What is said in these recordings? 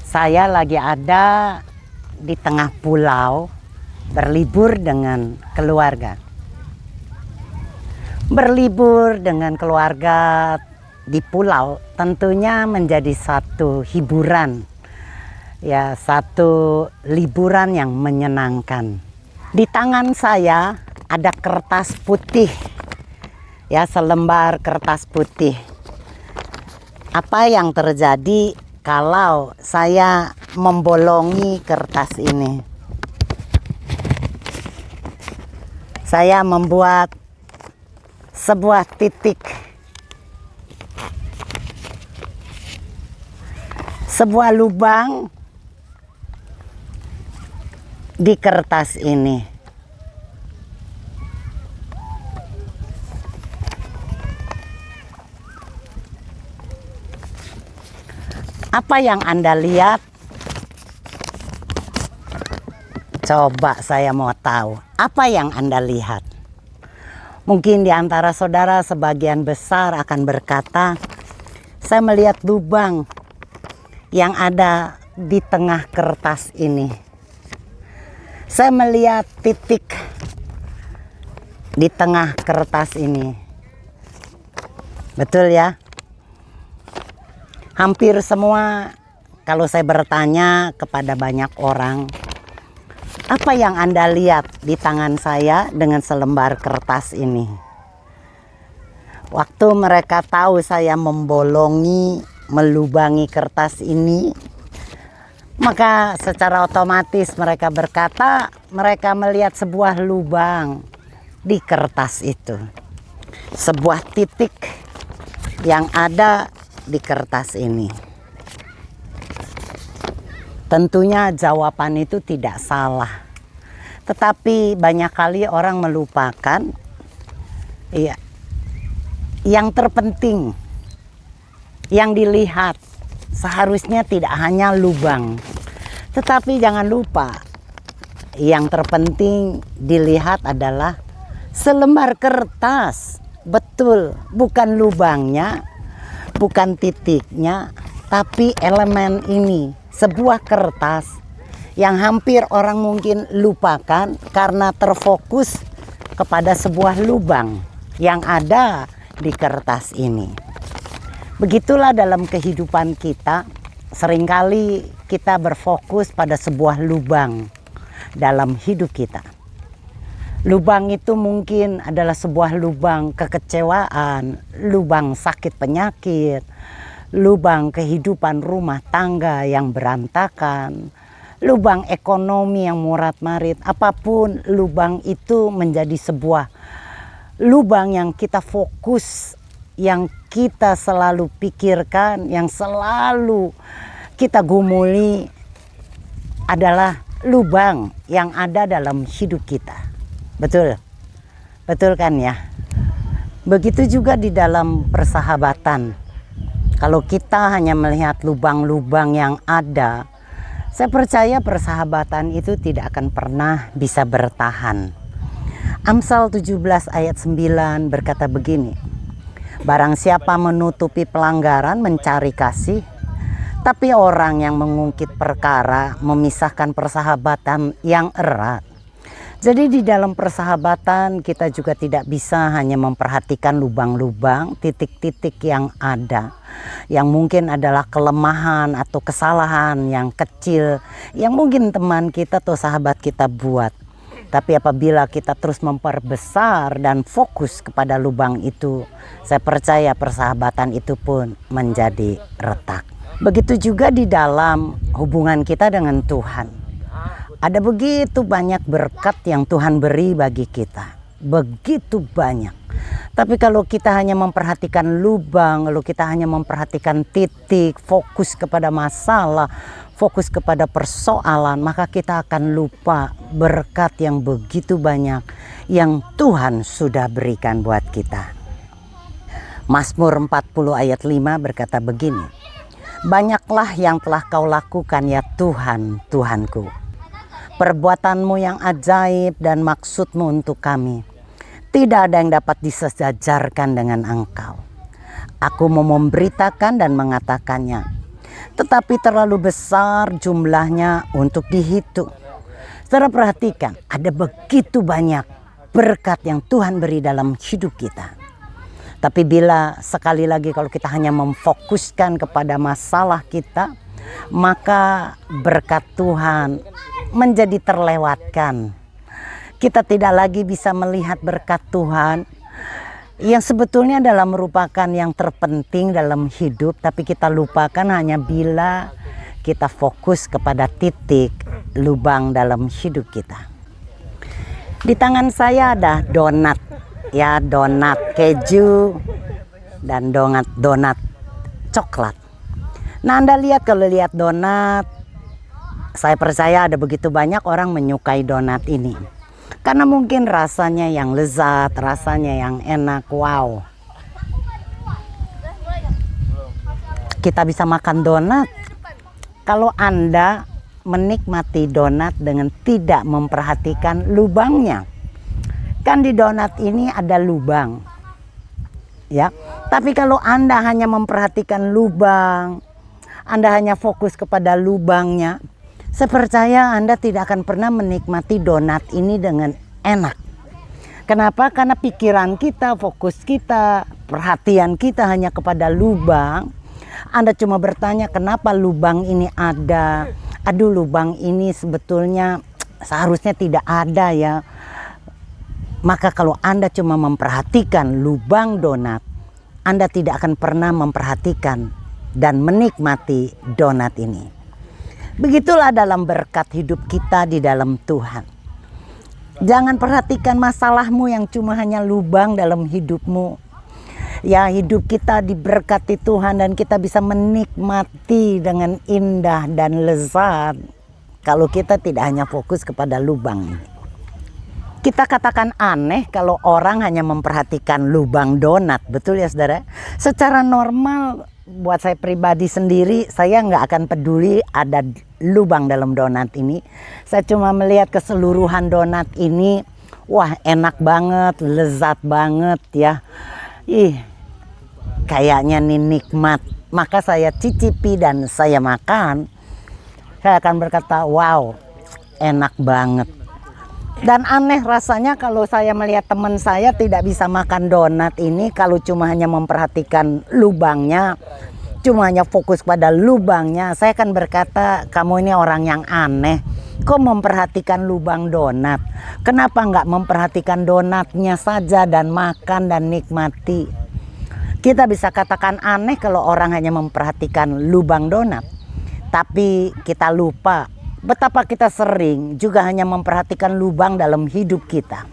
Saya lagi ada di tengah pulau, berlibur dengan keluarga. Berlibur dengan keluarga di pulau tentunya menjadi satu hiburan, ya, satu liburan yang menyenangkan. Di tangan saya ada kertas putih, ya, selembar kertas putih. Apa yang terjadi kalau saya membolongi kertas ini? Saya membuat sebuah titik, sebuah lubang di kertas ini. Apa yang Anda lihat? Coba saya mau tahu, apa yang Anda lihat? Mungkin di antara saudara sebagian besar akan berkata, saya melihat lubang yang ada di tengah kertas ini. Saya melihat titik di tengah kertas ini. Betul ya? Hampir semua, kalau saya bertanya kepada banyak orang, apa yang Anda lihat di tangan saya dengan selembar kertas ini? Waktu mereka tahu saya membolongi, melubangi kertas ini, maka secara otomatis mereka berkata, mereka melihat sebuah lubang di kertas itu. Sebuah titik yang ada di kertas ini. Tentunya jawaban itu tidak salah. Tetapi banyak kali orang melupakan, ya, yang terpenting, yang dilihat seharusnya tidak hanya lubang. Tetapi jangan lupa, yang terpenting dilihat adalah selembar kertas. Betul, bukan lubangnya, bukan titiknya, tapi elemen ini, sebuah kertas yang hampir orang mungkin lupakan karena terfokus kepada sebuah lubang yang ada di kertas ini. Begitulah dalam kehidupan kita, seringkali kita berfokus pada sebuah lubang dalam hidup kita. Lubang itu mungkin adalah sebuah lubang kekecewaan, lubang sakit penyakit, lubang kehidupan rumah tangga yang berantakan, lubang ekonomi yang murat-marit. Apapun lubang itu menjadi sebuah lubang yang kita fokus, yang kita selalu pikirkan, yang selalu kita gumuli adalah lubang yang ada dalam hidup kita. Betul, betul kan ya? Begitu juga di dalam persahabatan. Kalau kita hanya melihat lubang-lubang yang ada, saya percaya persahabatan itu tidak akan pernah bisa bertahan. Amsal 17 ayat 9 berkata begini, barang siapa menutupi pelanggaran mencari kasih, tapi orang yang mengungkit perkara memisahkan persahabatan yang erat. Jadi di dalam persahabatan kita juga tidak bisa hanya memperhatikan lubang-lubang, titik-titik yang ada, yang mungkin adalah kelemahan atau kesalahan yang kecil, yang mungkin teman kita atau sahabat kita buat. Tapi apabila kita terus memperbesar dan fokus kepada lubang itu, saya percaya persahabatan itu pun menjadi retak. Begitu juga di dalam hubungan kita dengan Tuhan. Ada begitu banyak berkat yang Tuhan beri bagi kita. Begitu banyak. Tapi kalau kita hanya memperhatikan lubang, lalu kita hanya memperhatikan titik, fokus kepada masalah, fokus kepada persoalan, maka kita akan lupa berkat yang begitu banyak yang Tuhan sudah berikan buat kita. Mazmur 40 ayat 5 berkata begini, banyaklah yang telah kau lakukan ya Tuhan, Tuhanku. Perbuatanmu yang ajaib dan maksudmu untuk kami. Tidak ada yang dapat disejajarkan dengan Engkau. Aku mau memberitakan dan mengatakannya. tetapi terlalu besar jumlahnya untuk dihitung. Saudara perhatikan, ada begitu banyak berkat yang Tuhan beri dalam hidup kita. Tapi bila sekali lagi kalau kita hanya memfokuskan kepada masalah kita, maka berkat Tuhan menjadi terlewatkan. Kita tidak lagi bisa melihat berkat Tuhan yang sebetulnya adalah merupakan yang terpenting dalam hidup, tapi kita lupakan hanya bila kita fokus kepada titik lubang dalam hidup kita. Di tangan saya ada donat. Ya, donat keju dan donat coklat. Nah, Anda lihat, kalau lihat donat, saya percaya ada begitu banyak orang menyukai donat ini. Karena mungkin rasanya yang lezat, rasanya yang enak, wow. Kita bisa makan donat kalau Anda menikmati donat dengan tidak memperhatikan lubangnya. Kan di donat ini ada lubang, ya. Tapi kalau Anda hanya memperhatikan lubang, Anda hanya fokus kepada lubangnya, saya percaya Anda tidak akan pernah menikmati donat ini dengan enak. Kenapa? Karena pikiran kita, fokus kita, perhatian kita hanya kepada lubang. Anda cuma bertanya, kenapa lubang ini ada? Aduh, lubang ini sebetulnya seharusnya tidak ada ya. Maka kalau Anda cuma memperhatikan lubang donat, Anda tidak akan pernah memperhatikan dan menikmati donat ini. Begitulah dalam berkat hidup kita di dalam Tuhan. Jangan perhatikan masalahmu yang cuma hanya lubang dalam hidupmu. Ya, hidup kita diberkati Tuhan dan kita bisa menikmati dengan indah dan lezat kalau kita tidak hanya fokus kepada lubang ini. Kita katakan aneh kalau orang hanya memperhatikan lubang donat, betul ya saudara? Secara normal buat saya pribadi sendiri, saya nggak akan peduli ada lubang dalam donat ini. Saya cuma melihat keseluruhan donat ini, wah enak banget, lezat banget ya. Kayaknya nih nikmat. Maka saya cicipi dan saya makan. Saya akan berkata, wow, enak banget. Dan aneh rasanya kalau saya melihat teman saya tidak bisa makan donat ini kalau cuma hanya memperhatikan lubangnya, cuma hanya fokus pada lubangnya. Saya akan berkata, kamu ini orang yang aneh. Kok memperhatikan lubang donat? Kenapa nggak memperhatikan donatnya saja dan makan dan nikmati? Kita bisa katakan aneh kalau orang hanya memperhatikan lubang donat. Tapi kita lupa betapa kita sering juga hanya memperhatikan lubang dalam hidup kita.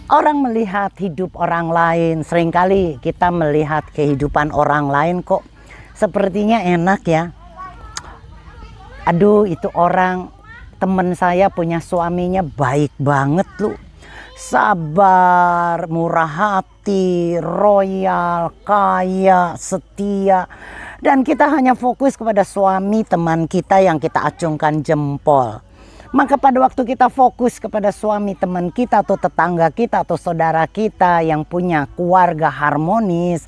Orang melihat hidup orang lain, seringkali kita melihat kehidupan orang lain kok sepertinya enak ya. Aduh, itu orang, teman saya punya suaminya baik banget loh. Sabar, murah hati, royal, kaya, setia. Dan kita hanya fokus kepada suami teman kita yang kita acungkan jempol. Maka pada waktu kita fokus kepada suami teman kita atau tetangga kita atau saudara kita yang punya keluarga harmonis,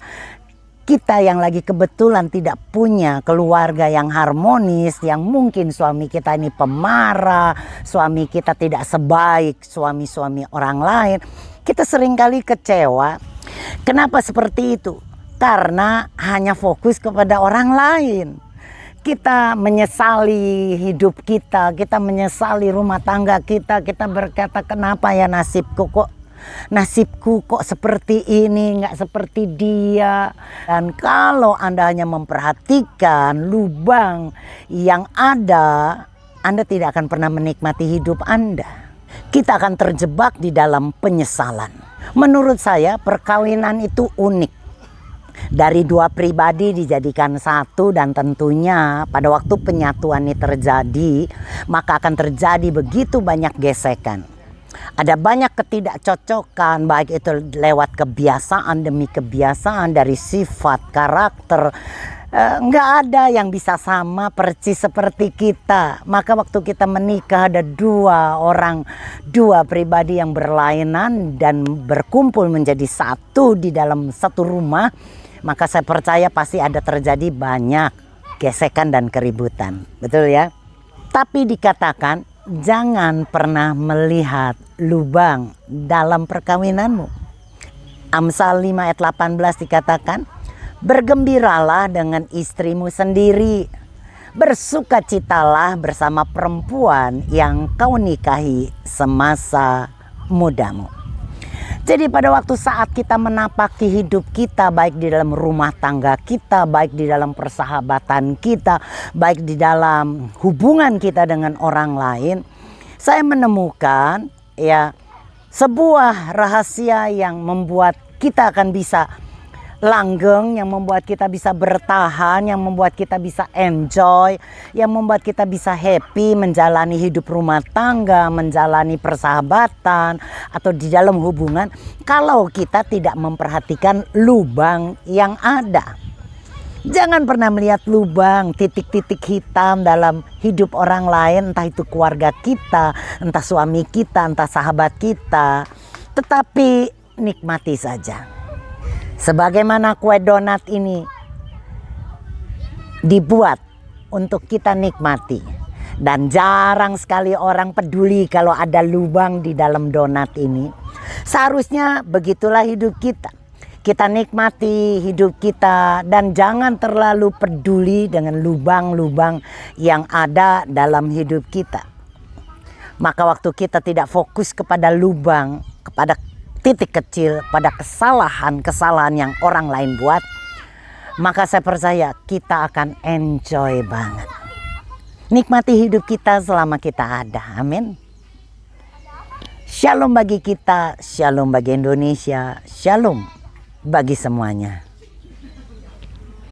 kita yang lagi kebetulan tidak punya keluarga yang harmonis, yang mungkin suami kita ini pemarah, suami kita tidak sebaik suami-suami orang lain, kita seringkali kecewa. Kenapa seperti itu? Karena hanya fokus kepada orang lain. Kita menyesali hidup kita, kita menyesali rumah tangga kita berkata, kenapa ya nasibku kok seperti ini, nggak seperti dia. Dan kalau Anda hanya memperhatikan lubang yang ada, Anda tidak akan pernah menikmati hidup Anda. Kita akan terjebak di dalam penyesalan. Menurut saya perkawinan itu unik. Dari dua pribadi dijadikan satu, dan tentunya pada waktu penyatuan ini terjadi, maka akan terjadi begitu banyak gesekan. Ada banyak ketidakcocokan, baik itu lewat kebiasaan demi kebiasaan, dari sifat, karakter. Nggak ada yang bisa sama persis seperti kita. Maka waktu kita menikah ada dua pribadi yang berlainan dan berkumpul menjadi satu di dalam satu rumah. Maka saya percaya pasti ada terjadi banyak gesekan dan keributan. Betul ya? Tapi dikatakan jangan pernah melihat lubang dalam perkawinanmu. Amsal 5 ayat 18 dikatakan, bergembiralah dengan istrimu sendiri, bersukacitalah bersama perempuan yang kau nikahi semasa mudamu. Jadi pada waktu saat kita menapaki hidup kita, baik di dalam rumah tangga kita, baik di dalam persahabatan kita, baik di dalam hubungan kita dengan orang lain, saya menemukan ya sebuah rahasia yang membuat kita akan bisa langgeng, yang membuat kita bisa bertahan, yang membuat kita bisa enjoy, yang membuat kita bisa happy menjalani hidup rumah tangga, menjalani persahabatan atau di dalam hubungan, kalau kita tidak memperhatikan lubang yang ada. Jangan pernah melihat lubang, titik-titik hitam dalam hidup orang lain, entah itu keluarga kita, entah suami kita, entah sahabat kita, tetapi nikmati saja. Sebagaimana kue donat ini dibuat untuk kita nikmati. Dan jarang sekali orang peduli kalau ada lubang di dalam donat ini. Seharusnya begitulah hidup kita. Kita nikmati hidup kita dan jangan terlalu peduli dengan lubang-lubang yang ada dalam hidup kita. Maka waktu kita tidak fokus kepada lubang, kepada titik kecil, pada kesalahan-kesalahan yang orang lain buat, maka saya percaya kita akan enjoy banget. Nikmati hidup kita selama kita ada. Amin. Shalom bagi kita, shalom bagi Indonesia, shalom bagi semuanya.